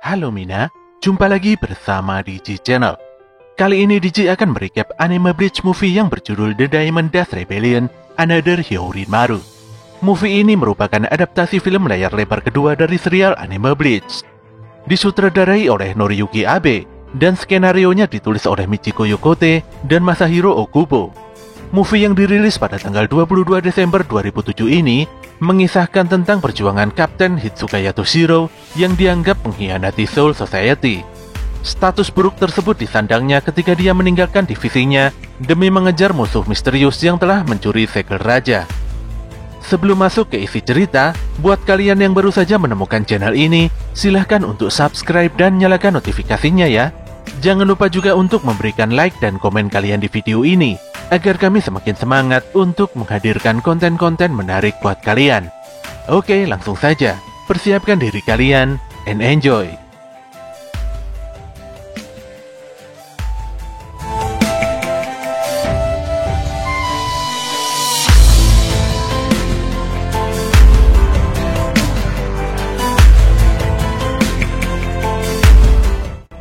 Halo Mina, jumpa lagi bersama Digi Channel. Kali ini Digi akan merecap anime Bleach movie yang berjudul The Diamond Dust Rebellion Another Hyourinmaru. Movie ini merupakan adaptasi film layar lebar kedua dari serial anime Bleach. Disutradarai oleh Noriyuki Abe, dan skenarionya ditulis oleh Michiko Yokote dan Masahiro Okubo. Movie yang dirilis pada tanggal 22 Desember 2007 ini mengisahkan tentang perjuangan Kapten Hitsugaya Toshiro yang dianggap mengkhianati Soul Society. Status buruk tersebut disandangnya ketika dia meninggalkan divisinya demi mengejar musuh misterius yang telah mencuri segel raja. Sebelum masuk ke isi cerita, buat kalian yang baru saja menemukan channel ini, silahkan untuk subscribe dan nyalakan notifikasinya ya. Jangan lupa juga untuk memberikan like dan komen kalian di video ini, agar kami semakin semangat untuk menghadirkan konten-konten menarik buat kalian. Oke, langsung saja. Persiapkan diri kalian, and enjoy!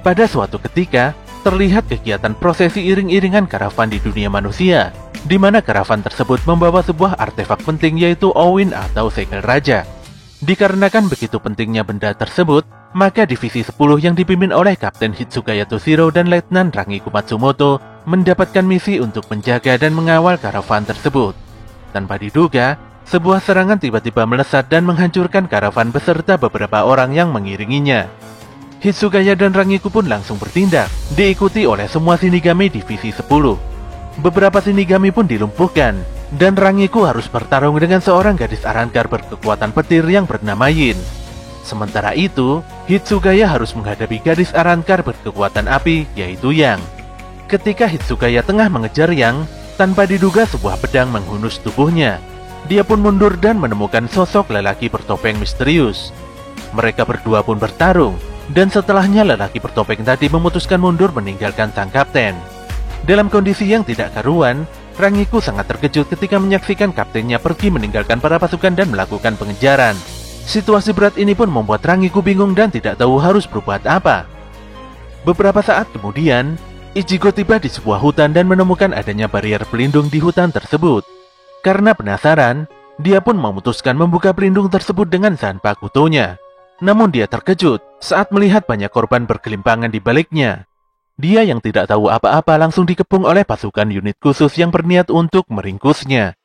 Pada suatu ketika, terlihat kegiatan prosesi iring-iringan karavan di dunia manusia, di mana karavan tersebut membawa sebuah artefak penting yaitu Owin atau segel raja. Dikarenakan begitu pentingnya benda tersebut, maka divisi 10 yang dipimpin oleh Kapten Hitsugaya Toshiro dan Letnan Rangiku Matsumoto mendapatkan misi untuk menjaga dan mengawal karavan tersebut. Tanpa diduga, sebuah serangan tiba-tiba melesat dan menghancurkan karavan beserta beberapa orang yang mengiringinya. Hitsugaya dan Rangiku pun langsung bertindak, diikuti oleh semua Shinigami divisi 10. Beberapa Shinigami pun dilumpuhkan, dan Rangiku harus bertarung dengan seorang gadis Arrancar berkekuatan petir yang bernama Yin. Sementara itu, Hitsugaya harus menghadapi gadis Arrancar berkekuatan api, yaitu Yang. Ketika Hitsugaya tengah mengejar Yang, tanpa diduga sebuah pedang menghunus tubuhnya. Dia pun mundur dan menemukan sosok lelaki bertopeng misterius. Mereka berdua pun bertarung, dan setelahnya lelaki bertopeng tadi memutuskan mundur meninggalkan sang kapten. Dalam kondisi yang tidak karuan, Rangiku sangat terkejut ketika menyaksikan kaptennya pergi meninggalkan para pasukan dan melakukan pengejaran. Situasi berat ini pun membuat Rangiku bingung dan tidak tahu harus berbuat apa. Beberapa saat kemudian, Ichigo tiba di sebuah hutan dan menemukan adanya barrier pelindung di hutan tersebut. Karena penasaran, dia pun memutuskan membuka pelindung tersebut dengan Zanpakuto-nya. Namun dia terkejut saat melihat banyak korban bergelimpangan di baliknya. Dia yang tidak tahu apa-apa langsung dikepung oleh pasukan unit khusus yang berniat untuk meringkusnya.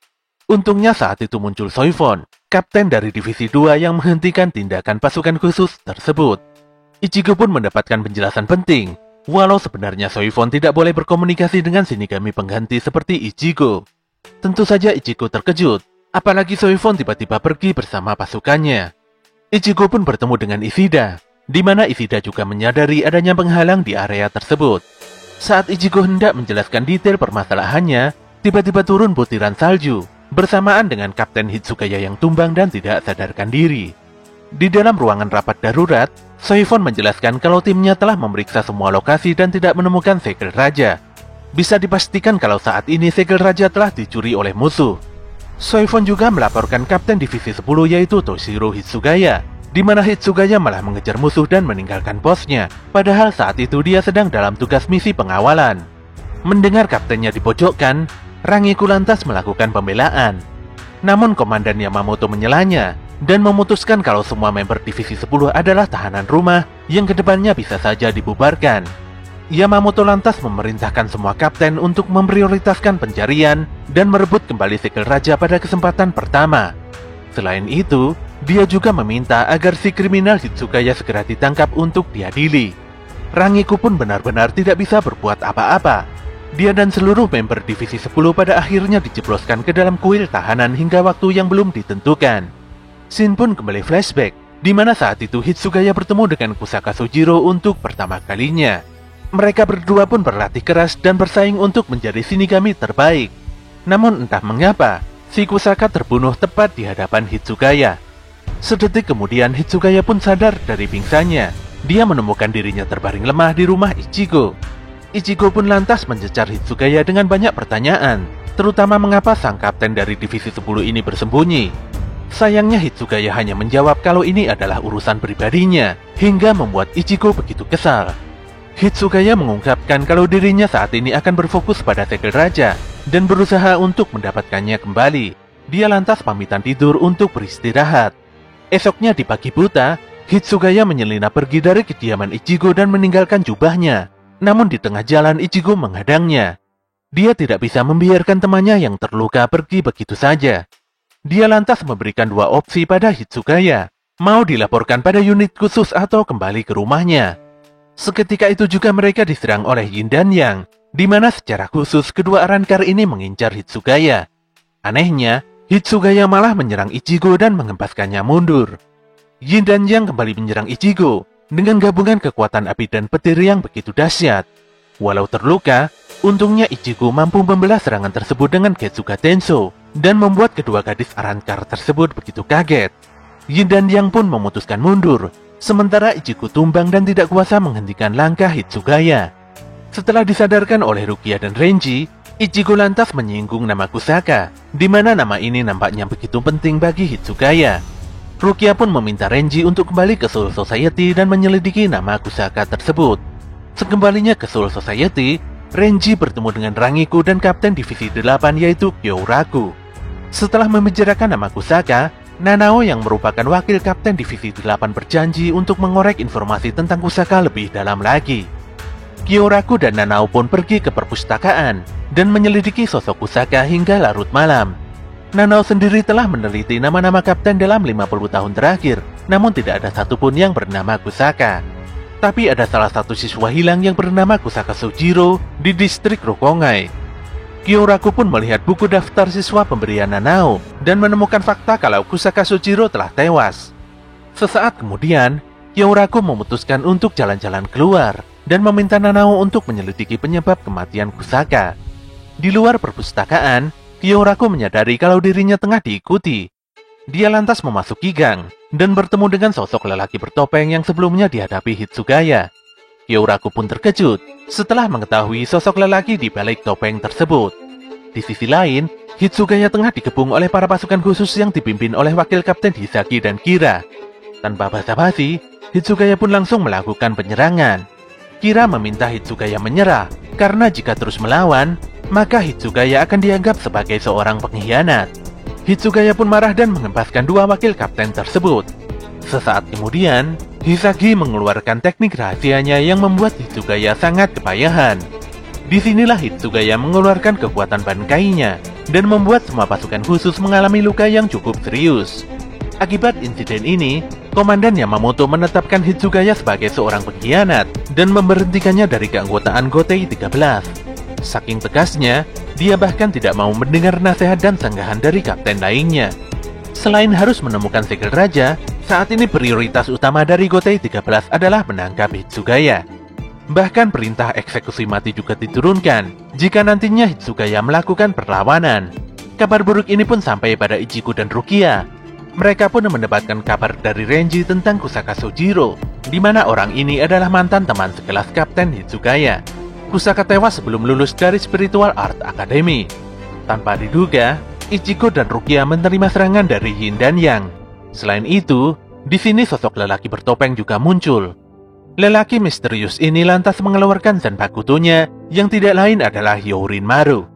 Untungnya saat itu muncul Soifon, kapten dari divisi 2 yang menghentikan tindakan pasukan khusus tersebut. Ichigo pun mendapatkan penjelasan penting, walau sebenarnya Soifon tidak boleh berkomunikasi dengan Shinigami pengganti seperti Ichigo. Tentu saja Ichigo terkejut, apalagi Soifon tiba-tiba pergi bersama pasukannya. Ichigo pun bertemu dengan Ishida, di mana Ishida juga menyadari adanya penghalang di area tersebut. Saat Ichigo hendak menjelaskan detail permasalahannya, tiba-tiba turun butiran salju, bersamaan dengan Kapten Hitsugaya yang tumbang dan tidak sadarkan diri. Di dalam ruangan rapat darurat, Soifon menjelaskan kalau timnya telah memeriksa semua lokasi dan tidak menemukan segel raja. Bisa dipastikan kalau saat ini segel raja telah dicuri oleh musuh. Soifon juga melaporkan Kapten Divisi 10 yaitu Toshiro Hitsugaya, di mana Hitsugaya malah mengejar musuh dan meninggalkan posnya, padahal saat itu dia sedang dalam tugas misi pengawalan. Mendengar kaptennya dipojokkan, Rangiku lantas melakukan pembelaan. Namun Komandan Yamamoto menyelanya, dan memutuskan kalau semua member Divisi 10 adalah tahanan rumah yang kedepannya bisa saja dibubarkan. Yamamoto lantas memerintahkan semua kapten untuk memprioritaskan pencarian dan merebut kembali segel raja pada kesempatan pertama. Selain itu, dia juga meminta agar si kriminal Hitsugaya segera ditangkap untuk diadili. Rangiku pun benar-benar tidak bisa berbuat apa-apa. Dia dan seluruh member Divisi 10 pada akhirnya dijebloskan ke dalam kuil tahanan hingga waktu yang belum ditentukan. Shin pun kembali flashback, di mana saat itu Hitsugaya bertemu dengan Kusaka Sojiro untuk pertama kalinya. Mereka berdua pun berlatih keras dan bersaing untuk menjadi Shinigami terbaik. Namun entah mengapa, si Kusaka terbunuh tepat di hadapan Hitsugaya. Sedetik kemudian Hitsugaya pun sadar dari pingsannya. Dia menemukan dirinya terbaring lemah di rumah Ichigo. Ichigo pun lantas mencecar Hitsugaya dengan banyak pertanyaan, terutama mengapa sang kapten dari Divisi 10 ini bersembunyi. Sayangnya Hitsugaya hanya menjawab kalau ini adalah urusan pribadinya, hingga membuat Ichigo begitu kesal. Hitsugaya mengungkapkan kalau dirinya saat ini akan berfokus pada segel raja dan berusaha untuk mendapatkannya kembali. Dia lantas pamitan tidur untuk beristirahat. Esoknya di pagi buta, Hitsugaya menyelinap pergi dari kediaman Ichigo dan meninggalkan jubahnya. Namun di tengah jalan Ichigo menghadangnya. Dia tidak bisa membiarkan temannya yang terluka pergi begitu saja. Dia lantas memberikan dua opsi pada Hitsugaya, mau dilaporkan pada unit khusus atau kembali ke rumahnya. Seketika itu juga mereka diserang oleh Yin dan Yang, di mana secara khusus kedua Arrancar ini mengincar Hitsugaya. Anehnya, Hitsugaya malah menyerang Ichigo dan mengempaskannya mundur. Yin dan Yang kembali menyerang Ichigo dengan gabungan kekuatan api dan petir yang begitu dahsyat. Walau terluka, untungnya Ichigo mampu membelah serangan tersebut dengan Getsuga Tensho dan membuat kedua gadis Arrancar tersebut begitu kaget. Yin dan Yang pun memutuskan mundur, sementara Ichigo tumbang dan tidak kuasa menghentikan langkah Hitsugaya. Setelah disadarkan oleh Rukia dan Renji, Ichigo lantas menyinggung nama Kusaka, di mana nama ini nampaknya begitu penting bagi Hitsugaya. Rukia pun meminta Renji untuk kembali ke Soul Society dan menyelidiki nama Kusaka tersebut. Sekembalinya ke Soul Society, Renji bertemu dengan Rangiku dan Kapten Divisi 8 yaitu Kyouraku. Setelah membicarakan nama Kusaka, Nanao yang merupakan wakil Kapten Divisi 8 berjanji untuk mengorek informasi tentang Kusaka lebih dalam lagi. Kyouraku dan Nanao pun pergi ke perpustakaan dan menyelidiki sosok Kusaka hingga larut malam. Nanao sendiri telah meneliti nama-nama kapten dalam 50 tahun terakhir, namun tidak ada satupun yang bernama Kusaka. Tapi ada salah satu siswa hilang yang bernama Kusaka Sojiro di distrik Rokongai. Kyouraku pun melihat buku daftar siswa pemberian Nanao dan menemukan fakta kalau Kusaka Sojiro telah tewas. Sesaat kemudian, Kyouraku memutuskan untuk jalan-jalan keluar dan meminta Nanao untuk menyelidiki penyebab kematian Kusaka. Di luar perpustakaan, Kyouraku menyadari kalau dirinya tengah diikuti. Dia lantas memasuki gang dan bertemu dengan sosok lelaki bertopeng yang sebelumnya dihadapi Hitsugaya. Kyouraku pun terkejut setelah mengetahui sosok lelaki di balik topeng tersebut. Di sisi lain, Hitsugaya tengah dikepung oleh para pasukan khusus yang dipimpin oleh wakil Kapten Hisaki dan Kira. Tanpa basa-basi, Hitsugaya pun langsung melakukan penyerangan. Kira meminta Hitsugaya menyerah, karena jika terus melawan, maka Hitsugaya akan dianggap sebagai seorang pengkhianat. Hitsugaya pun marah dan mengempaskan dua wakil kapten tersebut. Sesaat kemudian, Hisaki mengeluarkan teknik rahasianya yang membuat Hitsugaya sangat kepayahan. Disinilah Hitsugaya mengeluarkan kekuatan bankainya dan membuat semua pasukan khusus mengalami luka yang cukup serius. Akibat insiden ini, Komandan Yamamoto menetapkan Hitsugaya sebagai seorang pengkhianat dan memberhentikannya dari keanggotaan Gotei 13. Saking tegasnya, dia bahkan tidak mau mendengar nasihat dan sanggahan dari kapten lainnya. Selain harus menemukan segel raja, saat ini prioritas utama dari Gotei 13 adalah menangkap Hitsugaya. Bahkan perintah eksekusi mati juga diturunkan jika nantinya Hitsugaya melakukan perlawanan. Kabar buruk ini pun sampai pada Ichigo dan Rukia. Mereka pun mendapatkan kabar dari Renji tentang Kusaka Sojiro, di mana orang ini adalah mantan teman sekelas Kapten Hitsugaya. Kusaka tewas sebelum lulus dari Spiritual Art Academy. Tanpa diduga, Ichigo dan Rukia menerima serangan dari Yin dan Yang. Selain itu, di sini sosok lelaki bertopeng juga muncul. Lelaki misterius ini lantas mengeluarkan Zanpakuto-nya yang tidak lain adalah Hyorin Maru.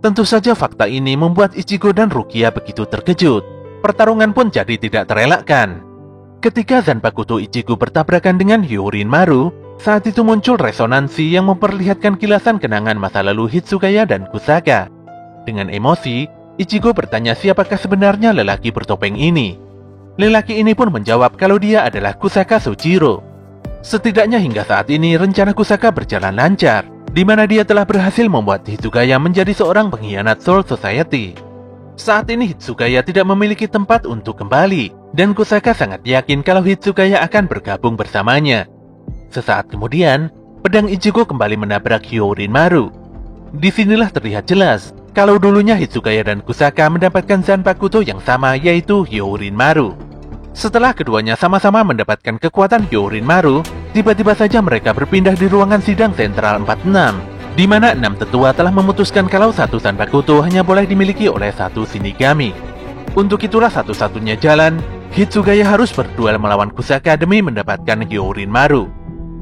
Tentu saja fakta ini membuat Ichigo dan Rukia begitu terkejut. Pertarungan pun jadi tidak terelakkan. Ketika Zanpakuto Ichigo bertabrakan dengan Hyorin Maru, saat itu muncul resonansi yang memperlihatkan kilasan kenangan masa lalu Hitsugaya dan Kusaka. Dengan emosi, Ichigo bertanya siapakah sebenarnya lelaki bertopeng ini. Lelaki ini pun menjawab kalau dia adalah Kusaka Sojiro. Setidaknya hingga saat ini rencana Kusaka berjalan lancar, di mana dia telah berhasil membuat Hitsugaya menjadi seorang pengkhianat Soul Society. Saat ini Hitsugaya tidak memiliki tempat untuk kembali, dan Kusaka sangat yakin kalau Hitsugaya akan bergabung bersamanya. Sesaat kemudian, pedang Ichigo kembali menabrak Hyorin Maru. Disinilah terlihat jelas kalau dulunya Hitsugaya dan Kusaka mendapatkan Zanpakuto yang sama, yaitu Hyorin Maru. Setelah keduanya sama-sama mendapatkan kekuatan Hyorin Maru, tiba-tiba saja mereka berpindah di ruangan sidang sentral 46, di mana 6 tetua telah memutuskan kalau satu Zanpakuto hanya boleh dimiliki oleh satu Shinigami. Untuk itulah satu-satunya jalan, Hitsugaya harus berduel melawan Kusaka demi mendapatkan Hyorin Maru.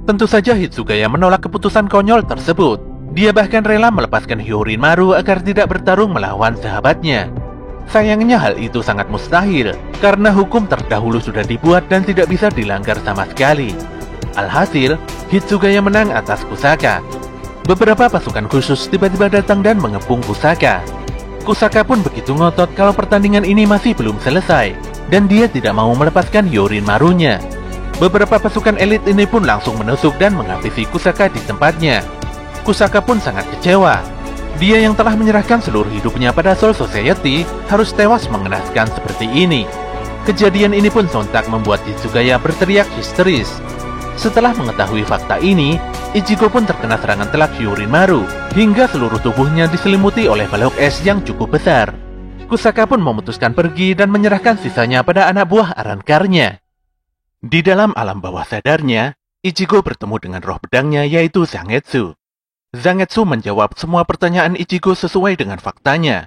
Tentu saja Hitsugaya menolak keputusan konyol tersebut. Dia bahkan rela melepaskan Hyorin Maru agar tidak bertarung melawan sahabatnya. Sayangnya hal itu sangat mustahil, karena hukum terdahulu sudah dibuat dan tidak bisa dilanggar sama sekali. Alhasil, Hitsugaya menang atas Kusaka. Beberapa pasukan khusus tiba-tiba datang dan mengepung Kusaka. Kusaka pun begitu ngotot kalau pertandingan ini masih belum selesai, dan dia tidak mau melepaskan Hyorin Marunya. Beberapa pasukan elit ini pun langsung menusuk dan menghabisi Kusaka di tempatnya. Kusaka pun sangat kecewa. Dia yang telah menyerahkan seluruh hidupnya pada Soul Society harus tewas mengenaskan seperti ini. Kejadian ini pun sontak membuat Hitsugaya berteriak histeris. Setelah mengetahui fakta ini, Ichigo pun terkena serangan telak Hyorin Maru hingga seluruh tubuhnya diselimuti oleh balok es yang cukup besar. Kusaka pun memutuskan pergi dan menyerahkan sisanya pada anak buah Arrancarnya. Di dalam alam bawah sadarnya, Ichigo bertemu dengan roh pedangnya yaitu Zangetsu. Zangetsu menjawab semua pertanyaan Ichigo sesuai dengan faktanya.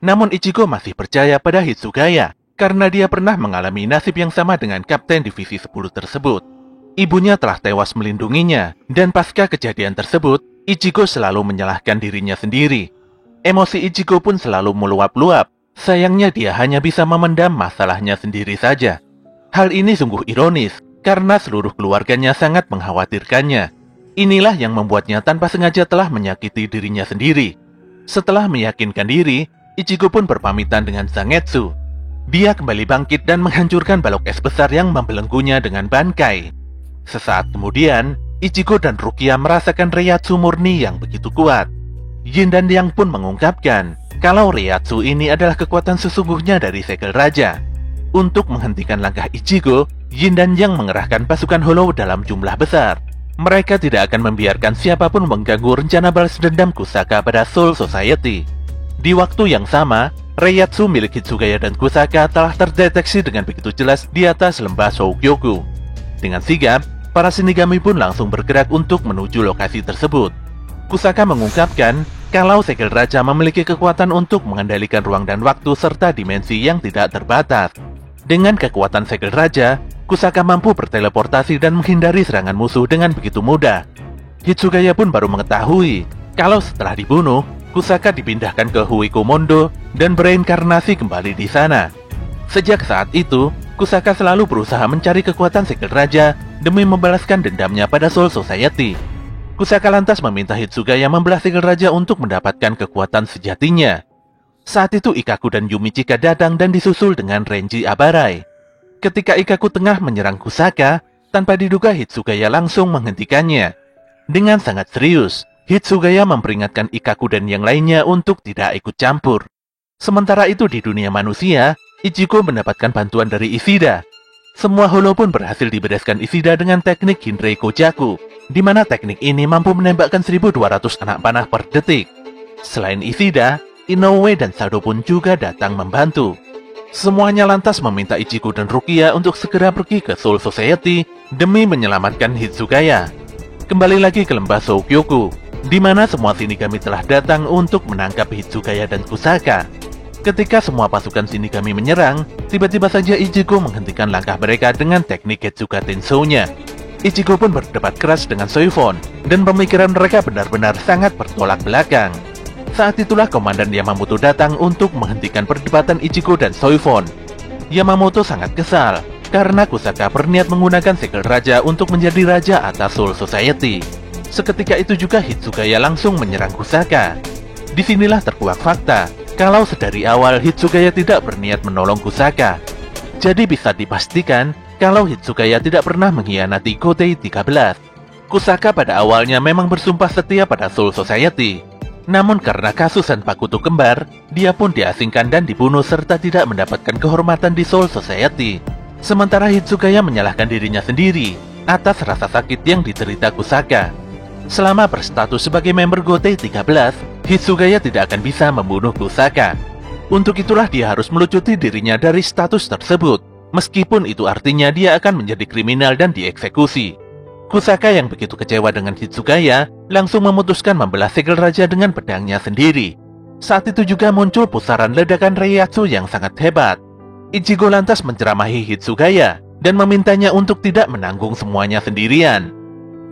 Namun Ichigo masih percaya pada Hitsugaya karena dia pernah mengalami nasib yang sama dengan Kapten Divisi 10 tersebut. Ibunya telah tewas melindunginya, dan pasca kejadian tersebut, Ichigo selalu menyalahkan dirinya sendiri. Emosi Ichigo pun selalu meluap-luap. Sayangnya dia hanya bisa memendam masalahnya sendiri saja. Hal ini sungguh ironis, karena seluruh keluarganya sangat mengkhawatirkannya. Inilah yang membuatnya tanpa sengaja telah menyakiti dirinya sendiri. Setelah meyakinkan diri, Ichigo pun berpamitan dengan Zangetsu. Dia kembali bangkit dan menghancurkan balok es besar yang membelenggunya dengan bangkai. Sesaat kemudian, Ichigo dan Rukia merasakan Reiatsu murni yang begitu kuat. Yin dan Yang pun mengungkapkan kalau Reiatsu ini adalah kekuatan sesungguhnya dari Segel Raja. Untuk menghentikan langkah Ichigo, Yin dan Yang mengerahkan pasukan Hollow dalam jumlah besar. Mereka tidak akan membiarkan siapapun mengganggu rencana balas dendam Kusaka pada Soul Society. Di waktu yang sama, Reiatsu milik Hitsugaya dan Kusaka telah terdeteksi dengan begitu jelas di atas lembah Soukyoku. Dengan sigap, para Shinigami pun langsung bergerak untuk menuju lokasi tersebut. Kusaka mengungkapkan kalau Segel Raja memiliki kekuatan untuk mengendalikan ruang dan waktu serta dimensi yang tidak terbatas. Dengan kekuatan Segel Raja, Kusaka mampu berteleportasi dan menghindari serangan musuh dengan begitu mudah. Hitsugaya pun baru mengetahui kalau setelah dibunuh, Kusaka dipindahkan ke Huikomondo dan bereinkarnasi kembali di sana. Sejak saat itu, Kusaka selalu berusaha mencari kekuatan Segel Raja demi membalaskan dendamnya pada Soul Society. Kusaka lantas meminta Hitsugaya membelah Segel Raja untuk mendapatkan kekuatan sejatinya. Saat itu Ikkaku dan Yumichika datang dan disusul dengan Renji Abarai. Ketika Ikkaku tengah menyerang Kusaka, tanpa diduga Hitsugaya langsung menghentikannya. Dengan sangat serius, Hitsugaya memperingatkan Ikkaku dan yang lainnya untuk tidak ikut campur. Sementara itu di dunia manusia, Ichigo mendapatkan bantuan dari Ishida. Semua Hollow pun berhasil dibereskan Ishida dengan teknik Hinrei Kojaku, di mana teknik ini mampu menembakkan 1200 anak panah per detik. Selain Ishida, Inoue dan Sado pun juga datang membantu. Semuanya lantas meminta Ichigo dan Rukia untuk segera pergi ke Soul Society demi menyelamatkan Hitsugaya. Kembali lagi ke lembah Soukyoku, di mana semua Shinigami telah datang untuk menangkap Hitsugaya dan Kusaka. Ketika semua pasukan Shinigami menyerang, tiba-tiba saja Ichigo menghentikan langkah mereka dengan teknik Getsuga Tensou-nya. Ichigo pun berdebat keras dengan Soifon, dan pemikiran mereka benar-benar sangat bertolak belakang. Saat itulah Komandan Yamamoto datang untuk menghentikan perdebatan Ichigo dan Soifon. Yamamoto sangat kesal, karena Kusaka berniat menggunakan Segel Raja untuk menjadi raja atas Soul Society. Seketika itu juga Hitsugaya langsung menyerang Kusaka. Disinilah terkuak fakta, kalau sedari awal Hitsugaya tidak berniat menolong Kusaka. Jadi bisa dipastikan kalau Hitsugaya tidak pernah mengkhianati Gotei 13. Kusaka pada awalnya memang bersumpah setia pada Soul Society. Namun karena kasus Senpakuto kembar, dia pun diasingkan dan dibunuh serta tidak mendapatkan kehormatan di Soul Society. Sementara Hitsugaya menyalahkan dirinya sendiri atas rasa sakit yang diderita Kusaka. Selama berstatus sebagai member Gotei 13, Hitsugaya tidak akan bisa membunuh Kusaka. Untuk itulah dia harus melucuti dirinya dari status tersebut, meskipun itu artinya dia akan menjadi kriminal dan dieksekusi. Kusaka yang begitu kecewa dengan Hitsugaya langsung memutuskan membelah Segel Raja dengan pedangnya sendiri. Saat itu juga muncul pusaran ledakan Reiatsu yang sangat hebat. Ichigo lantas menceramahi Hitsugaya dan memintanya untuk tidak menanggung semuanya sendirian.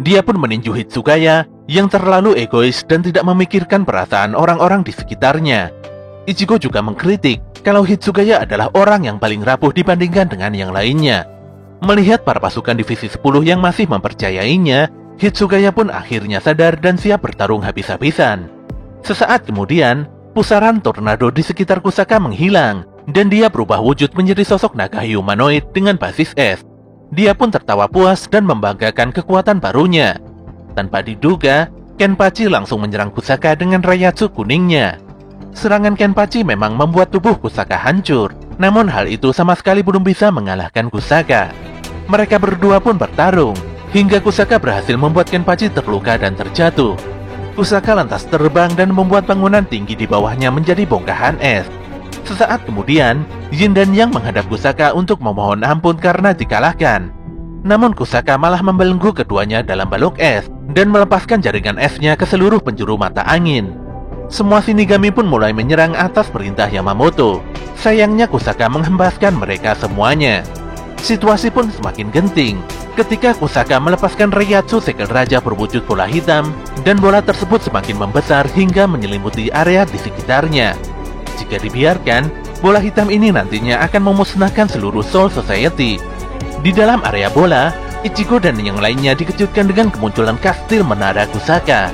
Dia pun meninju Hitsugaya yang terlalu egois dan tidak memikirkan perasaan orang-orang di sekitarnya. Ichigo juga mengkritik kalau Hitsugaya adalah orang yang paling rapuh dibandingkan dengan yang lainnya. Melihat para pasukan divisi 10 yang masih mempercayainya, Hitsugaya pun akhirnya sadar dan siap bertarung habis-habisan. Sesaat kemudian, pusaran tornado di sekitar Kusaka menghilang, dan dia berubah wujud menjadi sosok naga humanoid dengan basis es. Dia pun tertawa puas dan membanggakan kekuatan barunya. Tanpa diduga, Kenpachi langsung menyerang Kusaka dengan Reiatsu kuningnya. Serangan Kenpachi memang membuat tubuh Kusaka hancur, namun hal itu sama sekali belum bisa mengalahkan Kusaka. Mereka berdua pun bertarung, hingga Kusaka berhasil membuat Kenpachi terluka dan terjatuh. Kusaka lantas terbang dan membuat bangunan tinggi di bawahnya menjadi bongkahan es. Sesaat kemudian, Yin dan Yang menghadap Kusaka untuk memohon ampun karena dikalahkan. Namun Kusaka malah membelenggu keduanya dalam balok es dan melepaskan jaringan esnya ke seluruh penjuru mata angin. Semua Shinigami pun mulai menyerang atas perintah Yamamoto. Sayangnya Kusaka menghempaskan mereka semuanya. Situasi pun semakin genting ketika Kusaka melepaskan Reiatsu segel raja berwujud bola hitam, dan bola tersebut semakin membesar hingga menyelimuti area di sekitarnya. Jika dibiarkan, bola hitam ini nantinya akan memusnahkan seluruh Soul Society. Di dalam area bola, Ichigo dan yang lainnya dikejutkan dengan kemunculan kastil menara Kusaka.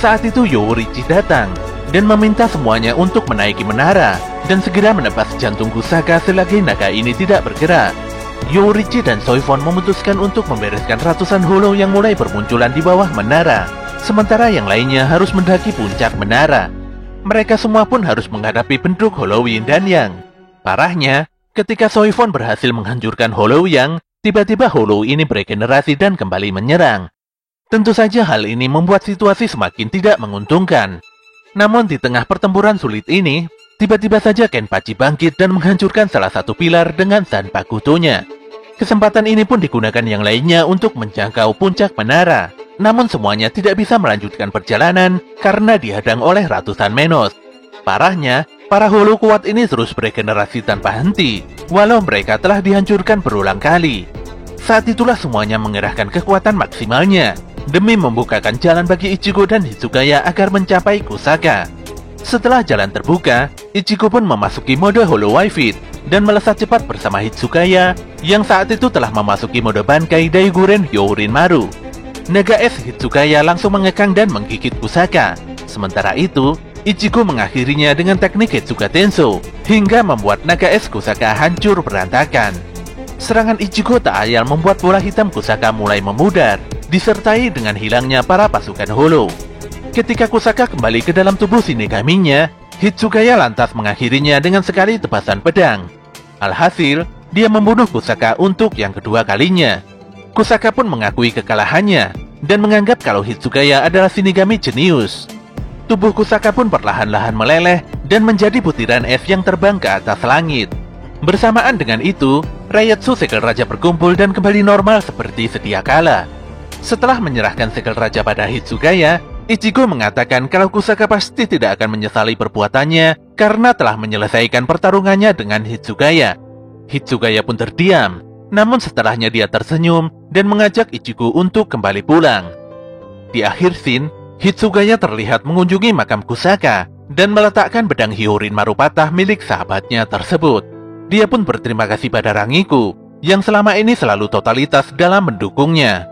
Saat itu Yourichi datang dan meminta semuanya untuk menaiki menara dan segera menebas jantung Kusaka selagi naga ini tidak bergerak. Yourichi dan Soifon memutuskan untuk membereskan ratusan holo yang mulai bermunculan di bawah menara, sementara yang lainnya harus mendaki puncak menara. Mereka semua pun harus menghadapi bentuk Hollow Yin dan Yang. Parahnya, ketika Soifon berhasil menghancurkan Hollow Yang, tiba-tiba Hollow ini beregenerasi dan kembali menyerang. Tentu saja hal ini membuat situasi semakin tidak menguntungkan. Namun di tengah pertempuran sulit ini, tiba-tiba saja Kenpachi bangkit dan menghancurkan salah satu pilar dengan Zanpakutonya. Kesempatan ini pun digunakan yang lainnya untuk menjangkau puncak menara. Namun semuanya tidak bisa melanjutkan perjalanan karena dihadang oleh ratusan Menos. Parahnya, para holo kuat ini terus beregenerasi tanpa henti, walau mereka telah dihancurkan berulang kali. Saat itulah semuanya mengerahkan kekuatan maksimalnya demi membukakan jalan bagi Ichigo dan Hitsugaya agar mencapai Kusaka. Setelah jalan terbuka, Ichigo pun memasuki mode Hollow Wifid dan melesat cepat bersama Hitsugaya yang saat itu telah memasuki mode Bankai Daiguren Hyourinmaru. Naga es Hitsugaya langsung mengekang dan menggigit Kusaka. Sementara itu, Ichigo mengakhirinya dengan teknik Hitsuga Tenso hingga membuat naga es Kusaka hancur berantakan. Serangan Ichigo tak ayal membuat bola hitam Kusaka mulai memudar, disertai dengan hilangnya para pasukan holo. Ketika Kusaka kembali ke dalam tubuh Shinigaminya, Hitsugaya lantas mengakhirinya dengan sekali tebasan pedang. Alhasil, dia membunuh Kusaka untuk yang kedua kalinya. Kusaka pun mengakui kekalahannya dan menganggap kalau Hitsugaya adalah Shinigami jenius. Tubuh Kusaka pun perlahan-lahan meleleh dan menjadi butiran es yang terbang ke atas langit. Bersamaan dengan itu, Reiatsu segel raja berkumpul dan kembali normal seperti sedia kala. Setelah menyerahkan segel raja pada Hitsugaya, Ichigo mengatakan kalau Kusaka pasti tidak akan menyesali perbuatannya karena telah menyelesaikan pertarungannya dengan Hitsugaya. Hitsugaya pun terdiam, namun setelahnya dia tersenyum dan mengajak Ichigo untuk kembali pulang. Di akhir scene, Hitsugaya terlihat mengunjungi makam Kusaka dan meletakkan pedang Hyourinmaru patah milik sahabatnya tersebut. Dia pun berterima kasih pada Rangiku yang selama ini selalu totalitas dalam mendukungnya.